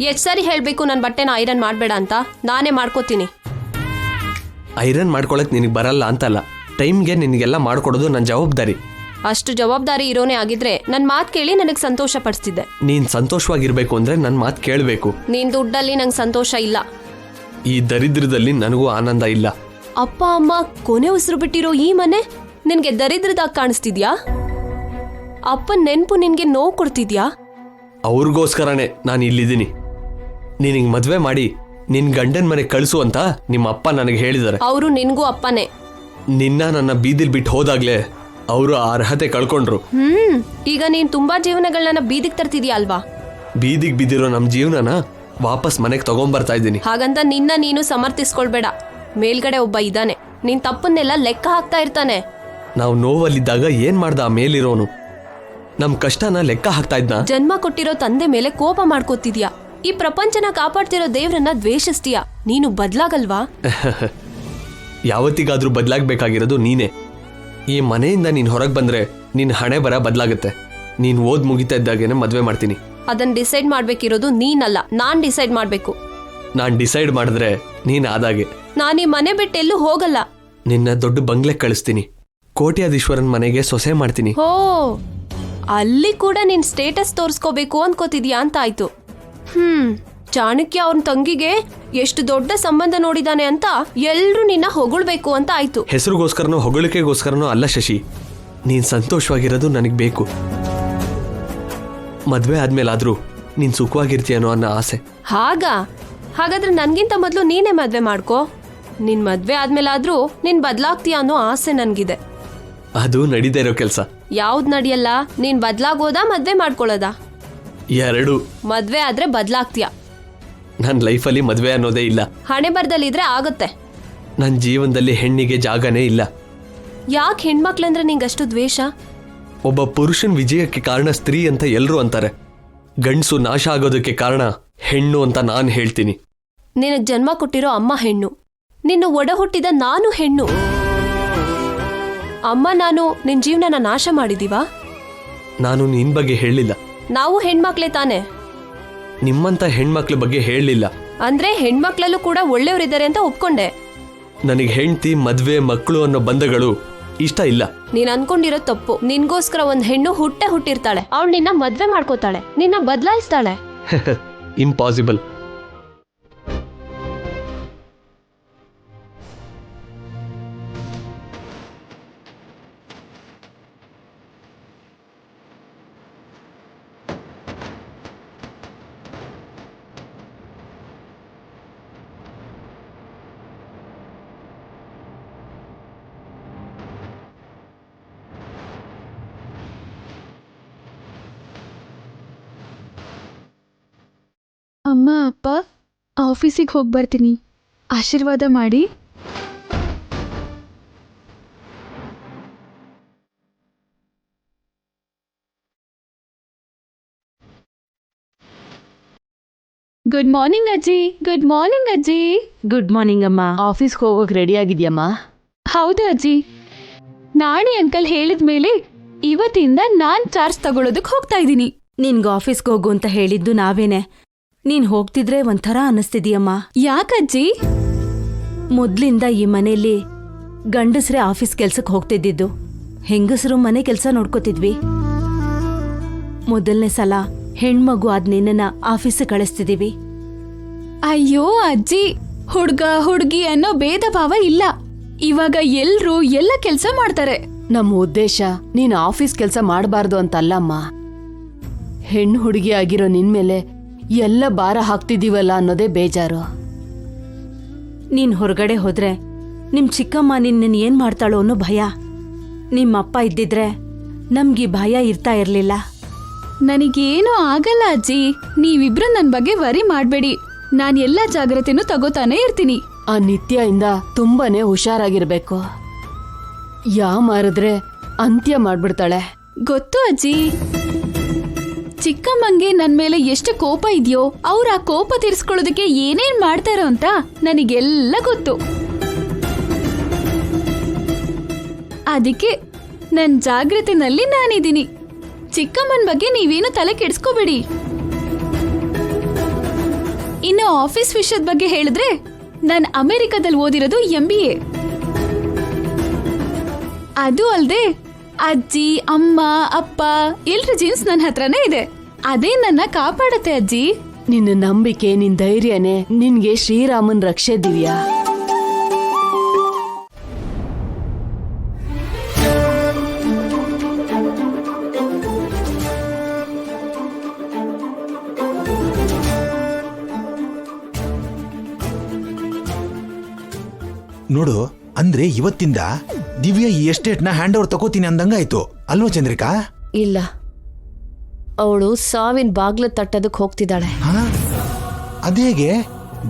ಎಷ್ಟು ಸರಿ ಹೇಳಬೇಕು ನನ್ನ ಬಟ್ಟೆನ ಐರನ್ ಮಾಡಬೇಡ ಅಂತ? ನಾನೇ ಮಾಡ್ಕೋತೀನಿ. ಐರನ್ ಮಾಡ್ಕೊಳಕ್ ನಿನಗೆ ಬರಲ್ಲ ಅಂತಲ್ಲ, ಟೈಮ್ಗೆ ನಿನಗೆಲ್ಲ ಮಾಡ್ಕೊಡೋದು ನನ್ನ ಜವಾಬ್ದಾರಿ. ಅಷ್ಟು ಜವಾಬ್ದಾರಿ ಇರೋನೇ ಆಗಿದ್ರೆ ನನ್ನ ಮಾತು ಕೇಳಿ ನನಗೆ ಸಂತೋಷ ಪಡಿಸ್ತಿದ್ದೆ. ನೀನ್ ಸಂತೋಷವಾಗಿರ್ಬೇಕು ಅಂದ್ರೆ ನನ್ನ ಮಾತು ಕೇಳಬೇಕು. ನೀನ್ ದುಡ್ಡಲ್ಲಿ ನಂಗೆ ಸಂತೋಷ ಇಲ್ಲ. ಈ ದರಿದ್ರದಲ್ಲಿ ನನಗೂ ಆನಂದ ಇಲ್ಲ. ಅಪ್ಪ ಅಮ್ಮ ಕೊನೆ ಉಸಿರು ಬಿಟ್ಟಿರೋ ಈ ಮನೆ ನಿನ್ಗೆ ದರಿದ್ರದಾಗ ಕಾಣಿಸ್ತಿದ್ಯಾ? ಅಪ್ಪನ ನೆನ್ಪು ನಿನ್ಗೆ ನೋವು ಕೊಡ್ತಿದ್ಯಾ? ಅವ್ರಿಗೋಸ್ಕರನೇ ನಾನು ಇಲ್ಲಿದ್ದೀನಿ. ನಿನಗೆ ಮದ್ವೆ ಮಾಡಿ ನಿನ್ ಗಂಡನ ಮನೆ ಕಳಿಸು ಅಂತ ನಿಮ್ಮ ಅಪ್ಪ ನನಗೆ ಹೇಳಿದ್ದಾರೆ. ಅವರು ನಿನ್ಗೂ ಅಪ್ಪನೇ. ನಿನ್ನ ನನ್ನ ಬೀದಿಲ್ ಬಿಟ್ಟು ಹೋದಾಗ್ಲೇ ಅವರು ಆ ಅರ್ಹತೆ ಕಳ್ಕೊಂಡ್ರು. ಈಗ ನೀನ್ ತುಂಬಾ ಜೀವನಗಳನ್ನ ಬೀದಿಗೆ ತರ್ತಿದ್ಯಾ ಅಲ್ವಾ? ಬೀದಿಗೆ ಬಿದ್ದಿರೋ ನಮ್ಮ ಜೀವನನ ವಾಪಸ್ ಮನೆಗೆ ತಗೊಂಡ್ಬರ್ತಾ ಇದ್ದೀನಿ. ಹಾಗಂತ ನಿನ್ನ ನೀನು ಸಮರ್ಥಿಸ್ಕೊಳ್ಬೇಡ. ಮೇಲ್ಗಡೆ ಒಬ್ಬ ಇದ್ದಾನೆ, ನೀನ್ ತಪ್ಪನ್ನೆಲ್ಲ ಲೆಕ್ಕ ಹಾಕ್ತಾ ಇರ್ತಾನೆ. ನಾವು ನೋವಲ್ಲಿದ್ದಾಗ ಏನ್ ಮಾಡ್ದ ಆ ಮೇಲಿರೋನು? ನಮ್ ಕಷ್ಟನ ಲೆಕ್ಕ ಹಾಕ್ತಾ ಇದ್ನ? ಜನ್ಮ ಕೊಟ್ಟಿರೋ ತಂದೆ ಮೇಲೆ ಕೋಪ ಮಾಡ್ಕೋತಿದ್ಯಾ. ಈ ಪ್ರಪಂಚನ ಕಾಪಾಡ್ತಿರೋ ದೇವ್ರನ್ನ ದ್ವೇಷಿಸ್ತೀಯಾ. ನೀನು ಬದ್ಲಾಗಲ್ವಾ? ಯಾವತ್ತಿಗಾದ್ರೂ ಬದಲಾಗಬೇಕಾಗಿರೋದು ನೀನೇ. ಈ ಮನೆಯಿಂದ ನೀನ್ ಹೊರಗೆ ಬಂದ್ರೆ ನಿನ್ ಹಣೆ ಬರ ಬದಲಾಗುತ್ತೆ. ನೀನ್ ಓದ್ ಮುಗಿತಾ ಇದ್ದಾಗೇನೆ ಮದ್ವೆ ಮಾಡ್ತೀನಿ. ಅದನ್ನ ಡಿಸೈಡ್ ಮಾಡ್ಬೇಕಿರೋದು ನೀನಲ್ಲ, ನಾನ್ ಡಿಸೈಡ್ ಮಾಡ್ಬೇಕು. ನಾನ್ ಡಿಸೈಡ್ ಮಾಡಿದ್ರೆ ನೀನ್ ಆದಾಗೆ. ನಾನ್ ಈ ಮನೆ ಬಿಟ್ಟೆಲ್ಲೂ ಹೋಗಲ್ಲ. ನಿನ್ನ ದೊಡ್ಡ ಬಂಗ್ಲೆ ಕಳಿಸ್ತೀನಿ. ಕೋಟ್ಯಾಧೀಶ್ವರನ್ ಮನೆಗೆ ಸೊಸೆ ಮಾಡ್ತೀನಿ. ಹೋ, ಅಲ್ಲಿ ಕೂಡ ನಿನ್ ಸ್ಟೇಟಸ್ ತೋರ್ಸ್ಕೋಬೇಕು ಅನ್ಕೋತಿದ್ಯಾ ಅಂತ ಆಯ್ತು. ಚಾಣಕ್ಯ ಅವನ ತಂಗಿಗೆ ಎಷ್ಟು ದೊಡ್ಡ ಸಂಬಂಧ ನೋಡಿದಾನೆ ಅಂತ ಎಲ್ರು ನಿನ್ನ ಹೊಗಳ್ಬೇಕು ಅಂತ ಆಯ್ತು. ಹೆಸರುಗೋಸ್ಕರನೋ ಹೊಗಳಿಕೆಗೋಸ್ಕರನೋ ಅಲ್ಲ ಶಶಿ, ನೀನ್ ಸಂತೋಷವಾಗಿರೋದು ನನಗ್ ಬೇಕು. ಮದ್ವೆ ಆದ್ಮೇಲಾದ್ರೂ ನೀನ್ ಸುಖವಾಗಿರ್ತೀಯನೋ ಅನ್ನೋ ಆಸೆ. ಹಾಗಾದ್ರೆ ನನ್ಗಿಂತ ಮೊದ್ಲು ನೀನೇ ಮದ್ವೆ ಮಾಡ್ಕೋ. ನಿನ್ ಮದ್ವೆ ಆದ್ಮೇಲಾದ್ರೂ ನೀನ್ ಬದ್ಲಾಗ್ತೀಯ ಅನ್ನೋ ಆಸೆ ನನ್ಗಿದೆ. ಅದು ನಡೀದೇ ಇರೋ ಕೆಲ್ಸ. ಯಾವ್ದ್ ನಡಿಯಲ್ಲ? ನೀನ್ ಬದ್ಲಾಗೋದಾ ಮದ್ವೆ ಮಾಡ್ಕೊಳ್ಳೋದಾ? ಎರಡು. ಮದ್ವೆ ಆದ್ರೆ ಬದ್ಲಾಗ್ತೀಯ. ನನ್ನ ಲೈಫಲ್ಲಿ ಮದ್ವೆ ಅನ್ನೋದೇ ಇಲ್ಲ. ಹಣೆ ಬರ್ದಲ್ಲಿದ್ರೆ ಆಗತ್ತೆ. ನನ್ನ ಜೀವನದಲ್ಲಿ ಹೆಣ್ಣಿಗೆ ಜಾಗನೇ ಇಲ್ಲ. ಯಾಕೆ ಹೆಣ್ಮಕ್ಳಂದ್ರೆ ನಿಂಗಷ್ಟು ದ್ವೇಷ? ಒಬ್ಬ ಪುರುಷನ್ ವಿಜಯಕ್ಕೆ ಕಾರಣ ಸ್ತ್ರೀ ಅಂತ ಎಲ್ರು ಅಂತಾರೆ. ಗಂಡಸು ನಾಶ ಆಗೋದಕ್ಕೆ ಕಾರಣ ಹೆಣ್ಣು ಅಂತ ನಾನು ಹೇಳ್ತೀನಿ. ನಿನಗ್ ಜನ್ಮ ಕೊಟ್ಟಿರೋ ಅಮ್ಮ ಹೆಣ್ಣು, ನಿನ್ನ ಒಡ ಹುಟ್ಟಿದ ನಾನು ಹೆಣ್ಣು. ಅಮ್ಮ ನಾನು ನಿನ್ ಜೀವನನ ನಾಶ ಮಾಡಿದೀವಾ? ನಾನು ನಿನ್ ಬಗ್ಗೆ ಹೇಳಿಲ್ಲ. ನಾವು ಹೆಣ್ಮಕ್ಳೇ ತಾನೆ. ನಿಮ್ಮಂತ ಹೆಣ್ಮಕ್ಳ ಬಗ್ಗೆ ಹೇಳಲಿಲ್ಲ. ಅಂದ್ರೆ ಹೆಣ್ಮಕ್ಳಲ್ಲೂ ಕೂಡ ಒಳ್ಳೆಯವರಿದ್ದಾರೆ ಅಂತ ಒಪ್ಕೊಂಡೆ. ನನಗೆ ಹೆಂಡತಿ, ಮದ್ವೆ, ಮಕ್ಕಳು ಅನ್ನೋ ಬಂಧಗಳು ಇಷ್ಟ ಇಲ್ಲ. ನೀನ್ ಅನ್ಕೊಂಡಿರೋ ತಪ್ಪು. ನಿನ್ಗೋಸ್ಕರ ಒಂದ್ ಹೆಣ್ಣು ಹುಟ್ಟಿರ್ತಾಳೆ, ಅವಳು ನಿನ್ನ ಮದ್ವೆ ಮಾಡ್ಕೋತಾಳೆ, ನಿನ್ನ ಬದಲಾಯಿಸ್ತಾಳೆ. ಇಂಪಾಸಿಬಲ್. ಅಮ್ಮ ಅಪ್ಪ, ಆಫೀಸಿಗೆ ಹೋಗಿ ಬರ್ತೀನಿ, ಆಶೀರ್ವಾದ ಮಾಡಿ. ಗುಡ್ ಮಾರ್ನಿಂಗ್ ಅಜ್ಜಿ. ಗುಡ್ ಮಾರ್ನಿಂಗ್ ಅಜ್ಜಿ. ಗುಡ್ ಮಾರ್ನಿಂಗ್ ಅಮ್ಮ. ಆಫೀಸ್ಗೆ ಹೋಗೋಕೆ ರೆಡಿ ಆಗಿದ್ಯಮ್ಮ? ಹೌದು ಅಜ್ಜಿ. ನಾಣಿ ಅಂಕಲ್ ಹೇಳಿದ ಮೇಲೆ ಇವತ್ತಿಂದ ನಾನ್ ಚಾರ್ಜ್ ತಗೊಳ್ಳೋದಕ್ಕೆ ಹೋಗ್ತಾ ಇದ್ದೀನಿ. ನಿನ್ಗೆ ಆಫೀಸ್ಗೆ ಹೋಗು ಅಂತ ಹೇಳಿದ್ದು ನಾವೇನೆ. ನೀನ್ ಹೋಗ್ತಿದ್ರೆ ಒಂಥರ ಅನ್ನಿಸ್ತಿದೀಯಮ್ಮ. ಯಾಕಜ್ಜಿ? ಮೊದ್ಲಿಂದ ಈ ಮನೆಯಲ್ಲಿ ಗಂಡಸ್ರೆ ಆಫೀಸ್ ಕೆಲ್ಸಕ್ಕೆ ಹೋಗ್ತಿದ್ದಿದ್ದು, ಹೆಂಗಸರು ಮನೆ ಕೆಲಸ ನೋಡ್ಕೋತಿದ್ವಿ. ಮೊದಲನೇ ಸಲ ಹೆಣ್ಮಗು ಆದ್ ನಿನ್ನ ಆಫೀಸ್ ಕಳಿಸ್ತಿದೀವಿ. ಅಯ್ಯೋ ಅಜ್ಜಿ, ಹುಡ್ಗ ಹುಡ್ಗಿ ಅನ್ನೋ ಭೇದ ಭಾವ ಇಲ್ಲ. ಇವಾಗ ಎಲ್ರೂ ಎಲ್ಲ ಕೆಲ್ಸ ಮಾಡ್ತಾರೆ. ನಮ್ಮ ಉದ್ದೇಶ ನೀನ್ ಆಫೀಸ್ ಕೆಲ್ಸ ಮಾಡಬಾರ್ದು ಅಂತಲ್ಲಮ್ಮ. ಹೆಣ್ಣು ಹುಡುಗಿ ಆಗಿರೋ ನಿನ್ಮೇಲೆ ಎಲ್ಲ ಭಾರ ಹಾಕ್ತಿದೀವಲ್ಲ ಅನ್ನೋದೇ ಬೇಜಾರು. ನೀನ್ ಹೊರಗಡೆ ಹೋದ್ರೆ ನಿಮ್ ಚಿಕ್ಕಮ್ಮ ನಿನ್ನ ಏನ್ ಮಾಡ್ತಾಳೋ ಅನ್ನೋ ಭಯ. ನಿಮ್ಮಪ್ಪ ಇದ್ದಿದ್ರೆ ನಮ್ಗೀ ಭಯ ಇರ್ತಾ ಇರ್ಲಿಲ್ಲ. ನನಗೇನೂ ಆಗಲ್ಲ ಅಜ್ಜಿ, ನೀವಿಬ್ರು ನನ್ ಬಗ್ಗೆ ವರಿ ಮಾಡ್ಬೇಡಿ. ನಾನ್ ಎಲ್ಲಾ ಜಾಗ್ರತೆನೂ ತಗೋತಾನೆ ಇರ್ತೀನಿ. ಆ ನಿತ್ಯ ಇಂದ ತುಂಬಾನೇ ಹುಷಾರಾಗಿರ್ಬೇಕು. ಮಾರಿದ್ರೆ ಅಂತ್ಯ ಮಾಡ್ಬಿಡ್ತಾಳೆ. ಗೊತ್ತು ಅಜ್ಜಿ. ಚಿಕ್ಕಮ್ಮಂಗೆ ನನ್ ಮೇಲೆ ಎಷ್ಟು ಕೋಪ ಇದೆಯೋ, ಅವ್ರ ಆ ಕೋಪ ತೀರ್ಸ್ಕೊಳ್ಳೋದಕ್ಕೆ ಏನೇನ್ ಮಾಡ್ತಾರೋ ಅಂತ ನನಗೆಲ್ಲ ಗೊತ್ತು. ಅದಕ್ಕೆ ನನ್ ಜಾಗೃತಿನಲ್ಲಿ ನಾನಿದ್ದೀನಿ. ಚಿಕ್ಕಮ್ಮನ ಬಗ್ಗೆ ನೀವೇನು ತಲೆ ಕೆಡಿಸ್ಕೋಬೇಡಿ. ಇನ್ನು ಆಫೀಸ್ ವಿಷಯದ ಬಗ್ಗೆ ಹೇಳಿದ್ರೆ ನಾನು ಅಮೆರಿಕದಲ್ಲಿ ಓದಿರೋದು MBA. ಅದು ಅಲ್ದೆ ಅಜ್ಜಿ, ಅಮ್ಮ, ಅಪ್ಪ ಎಲ್ರ ಜೀನ್ಸ್ ನನ್ನ ಹತ್ರನೇ ಇದೆ. ಅದೇ ನನ್ನ ಕಾಪಾಡುತ್ತೆ ಅಜ್ಜಿ. ನಿನ್ನ ನಂಬಿಕೆ, ನಿನ್ ಧೈರ್ಯನೇ ನಿನ್ಗೆ ಶ್ರೀರಾಮನ್ ರಕ್ಷೆ ದಿವ್ಯಾ. ನೋಡು, ಅಂದ್ರೆ ಇವತ್ತಿಂದ ದಿವ್ಯಾ ಈ ಎಸ್ಟೇಟ್ನ ಹ್ಯಾಂಡ್ ಓವರ್ ತಗೋತೀನಿ ಅಂದಂಗಾಯ್ತು ಅಲ್ವಾ ಚಂದ್ರಿಕಾ? ಇಲ್ಲ, ಅವಳು ಸಾವಿನ ಬಾಗ್ಲ ತಟ್ಟದಕ್ಕೆ ಹೋಗ್ತಿದ್ದಾಳೆ. ಹಾ, ಅದೇಗೆ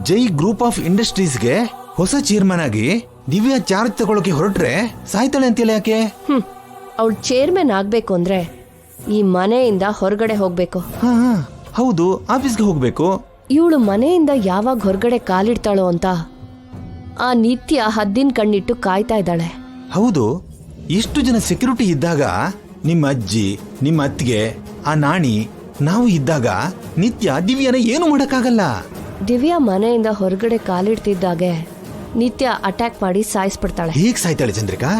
ಜೈ ಗ್ರೂಪ್ ಆಫ್ ಇಂಡಸ್ಟ್ರೀಸ್ಗೆ ಹೊಸ ಚೇರ್ಮನ್ ಆಗಿ ದಿವ್ಯಾ ಚಾರ್ಜ್ ತಗೊಳಕ್ಕೆ ಹೊರಟ್ರೆ ಸಾಯ್ತಾಳೆ ಅಂತಿಲ್ಲ ಯಾಕೆ? ಅವಳು ಚೇರ್ಮನ್ ಆಗ್ಬೇಕು ಅಂದ್ರೆ ಈ ಮನೆಯಿಂದ ಹೊರಗಡೆ ಹೋಗ್ಬೇಕು. ಹಾ ಹೌದು, ಆಫೀಸ್ಗೆ ಹೋಗ್ಬೇಕು. ಇವಳು ಮನೆಯಿಂದ ಯಾವಾಗ ಹೊರಗಡೆ ಕಾಲಿಡ್ತಾಳೋ ಅಂತ ಆ ನಿತ್ಯ ಹದ್ದಿನ ಕಣ್ಣಿಟ್ಟು ಕಾಯ್ತಾ ಇದ್ದಾಳೆ. ಹೌದು, ಇಷ್ಟು ಜನ ಸೆಕ್ಯೂರಿಟಿ ಇದ್ದಾಗ, ನಿಮ್ಮ ಅಜ್ಜಿ, ನಿಮ್ಮ ಅತ್ತಿಗೆ, ಆ ನಾಣಿ, ನಾವು ಇದ್ದಾಗ ನಿತ್ಯ ದಿವ್ಯಾನ ಏನು ಮಾಡಕ್ಕಾಗಲ್ಲ. ದಿವ್ಯಾ ಮನೆಯಿಂದ ಹೊರಗಡೆ ಕಾಲಿಡ್ತಿದ್ದಾಗೆ ನಿತ್ಯ ಅಟ್ಯಾಕ್ ಮಾಡಿ ಸಾಯಿಸ್ಬಿಡ್ತಾಳೆ. ಹೇಗ್ ಸಾಯ್ತಾಳೆ ಚಂದ್ರಿಕಾ?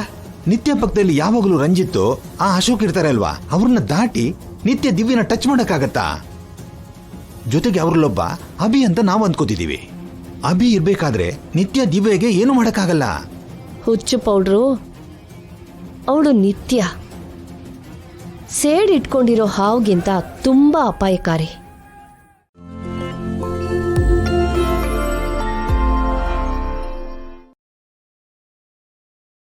ನಿತ್ಯ ಪಕ್ಕದಲ್ಲಿ ಯಾವಾಗಲೂ ರಂಜಿತ್ತು, ಆ ಅಶೋಕ್ ಇರ್ತಾರೆ ಅಲ್ವಾ, ಅವ್ರನ್ನ ದಾಟಿ ನಿತ್ಯ ದಿವ್ಯನ ಟಚ್ ಮಾಡಕ್ಕಾಗತ್ತಾ? ಜೊತೆಗೆ ಅವ್ರಲ್ಲೊಬ್ಬ ಅಭಿ ಅಂತ ನಾವು ಅಂದ್ಕೋತಿದೀವಿ. ಅಭಿ ಇರ್ಬೇಕಾದ್ರೆ ನಿತ್ಯ ದಿವ್ಯಗೆ ಏನು ಮಾಡಕ್ಕಾಗಲ್ಲ. ಹುಚ್ಚು ಪೌಡ್ರು, ಅವಳು ನಿತ್ಯ ಸೇಡ್ ಇಟ್ಕೊಂಡಿರೋ ಹಾವುಗಿಂತ ತುಂಬಾ ಅಪಾಯಕಾರಿ.